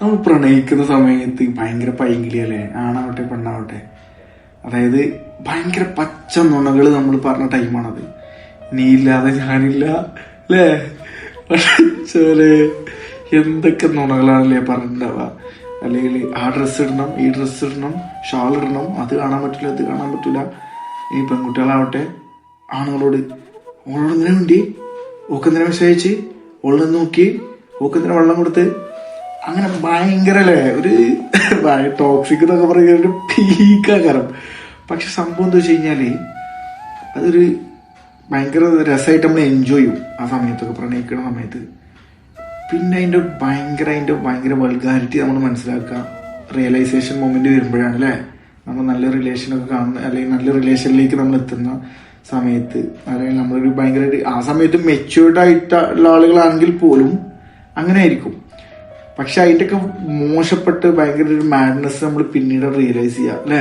നമ്മൾ പ്രണയിക്കുന്ന സമയത്ത് ഭയങ്കര പൈങ്കിളിയല്ലേ, ആണാവട്ടെ പെണ്ണാവട്ടെ. അതായത് ഭയങ്കര പച്ച നുണകൾ നമ്മൾ പറഞ്ഞ ടൈമാണത്. നീ ഇല്ലാതെ ഞാനില്ല അല്ലേ, എന്തൊക്കെ നുണകളാണല്ലേ പറഞ്ഞിട്ടുണ്ടാവുക. അല്ലെങ്കിൽ ആ ഡ്രസ്സ് ഇടണം, ഈ ഡ്രസ്സ് ഇടണം, ഷാൾ ഇടണം, അത് കാണാൻ പറ്റില്ല, ഇത് കാണാൻ പറ്റില്ല. ഈ പെൺകുട്ടികളാവട്ടെ ആണുങ്ങളോട് ഓളോട് ഇങ്ങനെ വേണ്ടി ഓക്കെന്തിനെ മെസ്സേജ്, ഓളെ നോക്കി ഓക്കെന്തിനെ വെള്ളം കൊടുത്ത്, അങ്ങനെ ഭയങ്കര അല്ലേ ഒരു ടോക്സിക് എന്നൊക്കെ പറയുന്ന ഒരു പീക്കാകാരം. പക്ഷെ സംഭവം എന്താ വെച്ച് കഴിഞ്ഞാല് അതൊരു ഭയങ്കര രസമായിട്ട് നമ്മൾ എൻജോയ് ചെയ്യും ആ സമയത്തൊക്കെ, പ്രണയിക്കുന്ന സമയത്ത്. പിന്നെ അതിന്റെ ഭയങ്കര വൾഗാരിറ്റി നമ്മൾ മനസ്സിലാക്കുക റിയലൈസേഷൻ മൊമെന്റ് വരുമ്പോഴാണ് അല്ലേ, നമ്മൾ നല്ല റിലേഷനൊക്കെ കാണുന്ന, അല്ലെങ്കിൽ നല്ല റിലേഷനിലേക്ക് നമ്മൾ എത്തുന്ന സമയത്ത്, അല്ലെങ്കിൽ നമ്മളൊരു ഭയങ്കര ആ സമയത്ത് മെച്യൂർഡ് ആയിട്ടുള്ള ആളുകളാണെങ്കിൽ പോലും അങ്ങനെ ആയിരിക്കും. പക്ഷെ അതിൻ്റെയൊക്കെ മോശപ്പെട്ട് ഭയങ്കര ഒരു മാഡ്നെസ് നമ്മൾ പിന്നീട് റിയലൈസ് ചെയ്യുക അല്ലേ.